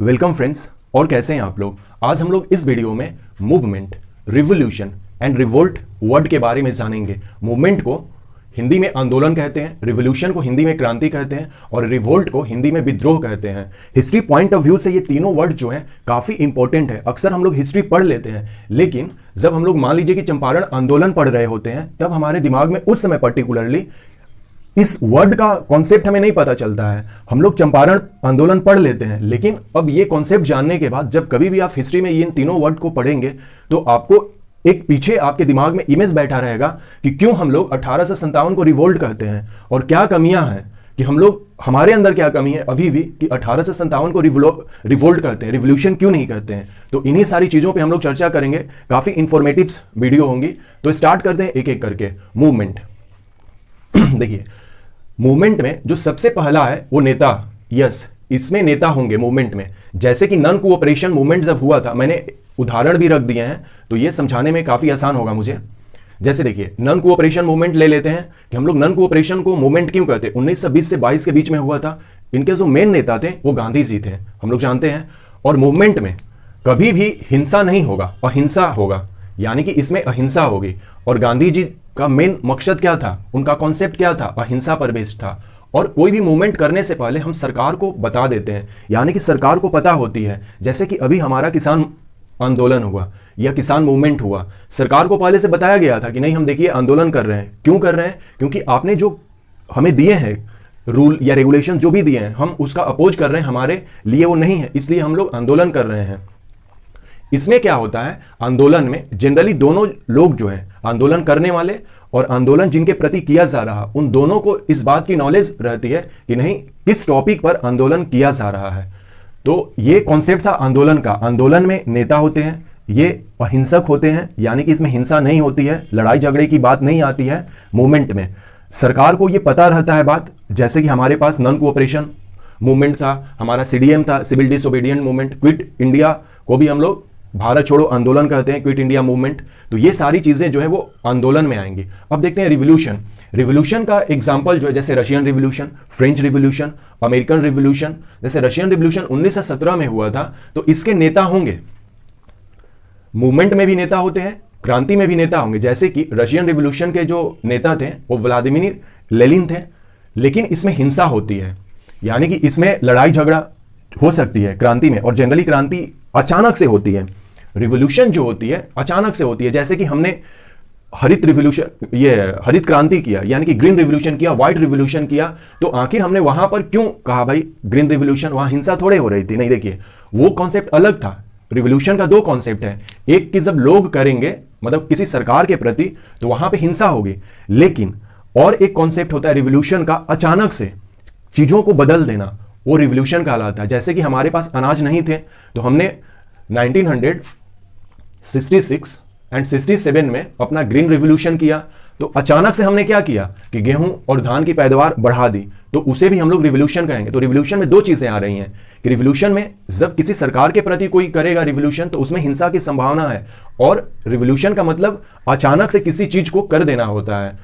Welcome friends. और कैसे हैं आप लोग। आज हम लोग इस वीडियो में movement, revolution and revolt word के बारे में जानेंगे। मूवमेंट को हिंदी में आंदोलन कहते हैं, रिवोल्यूशन को हिंदी में क्रांति कहते हैं और रिवोल्ट को हिंदी में विद्रोह कहते हैं। हिस्ट्री पॉइंट ऑफ व्यू से ये तीनों वर्ड जो हैं काफी इंपॉर्टेंट है। अक्सर हम लोग हिस्ट्री पढ़ लेते हैं, लेकिन जब हम लोग मान लीजिए कि चंपारण आंदोलन पढ़ रहे होते हैं तब हमारे दिमाग में उस समय पर्टिकुलरली इस वर्ड का कॉन्सेप्ट हमें नहीं पता चलता है। हम लोग चंपारण आंदोलन पढ़ लेते हैं, लेकिन अब ये कॉन्सेप्ट जानने के बाद जब कभी भी आप हिस्ट्री में इन तीनों वर्ड को पढ़ेंगे तो आपको एक पीछे आपके दिमाग में इमेज बैठा रहेगा कि क्यों हम लोग 1857 को रिवोल्ट कहते हैं और क्या कमियां हैं कि हम लोग हमारे अंदर क्या कमी है अभी भी कि 1857 को रिवोल्ट कहते हैं, रिवोल्यूशन क्यों नहीं कहते हैं। तो इन्हीं सारी चीजों पे हम लोग चर्चा करेंगे। काफी इंफॉर्मेटिव वीडियो होंगी, तो स्टार्ट करते हैं एक एक करके। मूवमेंट देखिए, मूवमेंट में जो सबसे पहला है वो नेता। यस, इसमें नेता होंगे मूवमेंट में। जैसे कि नॉन कोऑपरेशन मूवमेंट जब हुआ था, मैंने उदाहरण भी रख दिए हैं तो ये समझाने में काफी आसान होगा मुझे। जैसे देखिए, नॉन कोऑपरेशन मूवमेंट ले लेते हैं कि हम लोग नॉन कोऑपरेशन को मूवमेंट क्यों कहते हैं। 1920 से 22 के बीच में हुआ था। इनके जो मेन नेता थे वो गांधी जी थे, हम लोग जानते हैं। और मूवमेंट में कभी भी हिंसा नहीं होगा, अहिंसा होगा, यानी कि इसमें अहिंसा होगी। और गांधी जी का मेन मकसद क्या था, उनका कॉन्सेप्ट क्या था, अहिंसा पर बेस्ड था। और कोई भी मूवमेंट करने से पहले हम सरकार को बता देते हैं, यानी कि सरकार को पता होती है। जैसे कि अभी हमारा किसान आंदोलन हुआ या किसान मूवमेंट हुआ, सरकार को पहले से बताया गया था कि नहीं, हम देखिए आंदोलन कर रहे हैं। क्यों कर रहे हैं? क्योंकि आपने जो हमें दिए हैं रूल या रेगुलेशन जो भी दिए हैं, हम उसका अपोज कर रहे हैं, हमारे लिए वो नहीं है, इसलिए हम लोग आंदोलन कर रहे हैं। इसमें क्या होता है, आंदोलन में जनरली दोनों लोग जो हैं, आंदोलन करने वाले और आंदोलन जिनके प्रति किया जा रहा, उन दोनों को इस बात की नॉलेज रहती है कि नहीं, किस टॉपिक पर आंदोलन किया जा रहा है। तो ये कॉन्सेप्ट था आंदोलन का। आंदोलन में नेता होते हैं, ये अहिंसक होते हैं, यानी कि इसमें हिंसा नहीं होती है, लड़ाई झगड़े की बात नहीं आती है। मूवमेंट में सरकार को ये पता रहता है बात। जैसे कि हमारे पास नॉन कोऑपरेशन मूवमेंट था, हमारा सीडीएम था, civil disobedient movement, quit India को भी हम लोग भारत छोड़ो आंदोलन कहते हैं, क्विट इंडिया मूवमेंट। तो ये सारी चीजें जो है वो आंदोलन में आएंगी। अब देखते हैं रिवोल्यूशन। रिवोल्यूशन का एग्जांपल जो है, जैसे Russian revolution, French revolution, American revolution. जैसे रशियन रिवोल्यूशन 1917 में हुआ था, तो इसके नेता होंगे, मूवमेंट में भी नेता होते हैं, क्रांति में भी नेता होंगे। जैसे कि रशियन रिवोल्यूशन के जो नेता थे वो व्लादिमीर लेनिन थे, लेकिन इसमें हिंसा होती है, यानी कि इसमें लड़ाई झगड़ा हो सकती है क्रांति में। और जनरली क्रांति अचानक से होती है, रिवोल्यूशन जो होती है अचानक से होती है। जैसे कि हमने हरित रिवोल्यूशन, ये हरित क्रांति किया, यानी कि ग्रीन रिवोल्यूशन किया, व्हाइट रिवोल्यूशन किया, तो आखिर हमने वहां पर क्यों कहा भाई ग्रीन रिवोल्यूशन, वहां हिंसा थोड़े हो रही थी। नहीं, देखिए वो कॉन्सेप्ट अलग था। रिवोल्यूशन का दो कॉन्सेप्ट है, एक कि जब लोग करेंगे मतलब किसी सरकार के प्रति तो वहां पे हिंसा होगी, लेकिन और एक कॉन्सेप्ट होता है रिवोल्यूशन का अचानक से चीजों को बदल देना, वो रिवोल्यूशन कहलाता है। जैसे कि हमारे पास अनाज नहीं थे तो हमने 1966 एंड 67 में अपना ग्रीन रिवोल्यूशन किया। तो अचानक से हमने क्या किया कि गेहूं और धान की पैदावार बढ़ा दी, तो उसे भी हम लोग रिवोल्यूशन कहेंगे। तो रिवोल्यूशन में दो चीजें आ रही हैं कि रिवोल्यूशन में जब किसी सरकार के प्रति कोई करेगा रिवोल्यूशन तो उसमें हिंसा की संभावना है, और रिवोल्यूशन का मतलब अचानक से किसी चीज को कर देना होता है।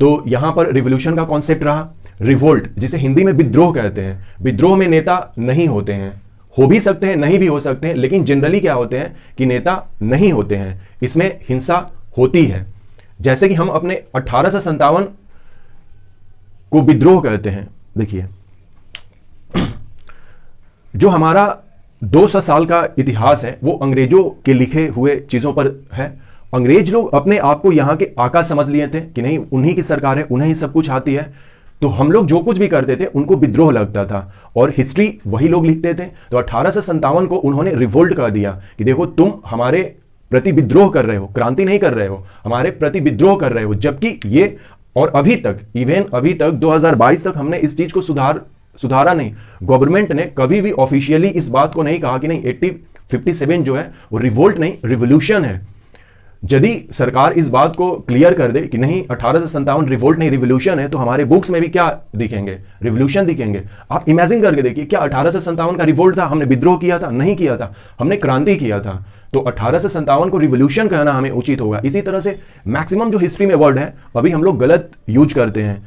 तो यहां पर रिवोल्यूशन का कॉन्सेप्ट रहा। रिवोल्ट, जिसे हिंदी में विद्रोह कहते हैं, विद्रोह में नेता नहीं होते हैं, हो भी सकते हैं नहीं भी हो सकते हैं, लेकिन जनरली क्या होते हैं कि नेता नहीं होते हैं, इसमें हिंसा होती है। जैसे कि हम अपने 1857 को विद्रोह कहते हैं। देखिए, जो हमारा 200 साल का इतिहास है वो अंग्रेजों के लिखे हुए चीजों पर है। अंग्रेज लोग अपने आप को यहाँ के आका समझ लिए थे कि नहीं, उन्हीं की सरकार है, उन्हें ही सब कुछ आती है, तो हम लोग जो कुछ भी करते थे उनको विद्रोह लगता था, और हिस्ट्री वही लोग लिखते थे। तो 1857 को उन्होंने रिवोल्ट कर दिया कि देखो तुम हमारे प्रति विद्रोह कर रहे हो, क्रांति नहीं कर रहे हो, हमारे प्रति विद्रोह कर रहे हो। जबकि ये, और अभी तक, इवन अभी तक 2022 तक हमने इस चीज को सुधारा नहीं। गवर्नमेंट ने कभी भी ऑफिशियली इस बात को नहीं कहा कि नहीं 1857 जो है वो रिवोल्ट नहीं रिवोल्यूशन है। यदि सरकार इस बात को क्लियर कर दे कि नहीं 1857 रिवोल्ट नहीं रिवोल्यूशन है, तो हमारे बुक्स में भी क्या दिखेंगे, रिवोल्यूशन दिखेंगे। आप इमेजिन करके देखिए, क्या 1857 का रिवोल्ट था, हमने विद्रोह किया था? नहीं किया था, हमने क्रांति किया था। तो 1857 को रिवोल्यूशन कहना हमें उचित होगा। इसी तरह से मैक्सिमम जो हिस्ट्री में वर्ड है अभी हम लोग गलत यूज करते हैं,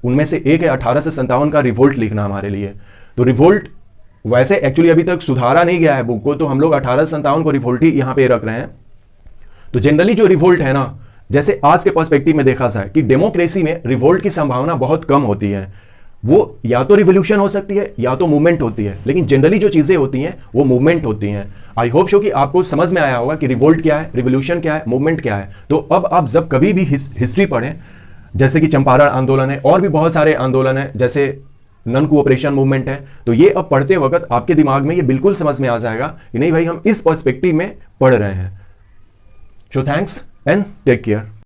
उनमें से एक है 1857 का रिवोल्ट लिखना हमारे लिए। तो रिवोल्ट वैसे एक्चुअली अभी तक सुधारा नहीं गया है बुक को, तो हम लोग 1857 को रिवोल्ट ही यहां पे रख रहे हैं। तो जनरली जो रिवोल्ट है ना, जैसे आज के पर्सपेक्टिव में देखा जाए कि डेमोक्रेसी में रिवोल्ट की संभावना बहुत कम होती है। वो या तो रिवोल्यूशन हो सकती है या तो मूवमेंट होती है, लेकिन जनरली जो चीजें होती हैं वो मूवमेंट होती हैं। आई होप सो कि आपको समझ में आया होगा कि रिवोल्ट क्या है, रिवोल्यूशन क्या है, मूवमेंट क्या है। तो अब आप जब कभी भी हिस्ट्री पढ़ें, जैसे कि चंपारण आंदोलन है और भी बहुत सारे आंदोलन है, जैसे नॉन कोऑपरेशन मूवमेंट है, तो ये अब पढ़ते वक्त आपके दिमाग में ये बिल्कुल समझ में आ जाएगा कि नहीं भाई हम इस पर्सपेक्टिव में पढ़ रहे हैं। So thanks and take care.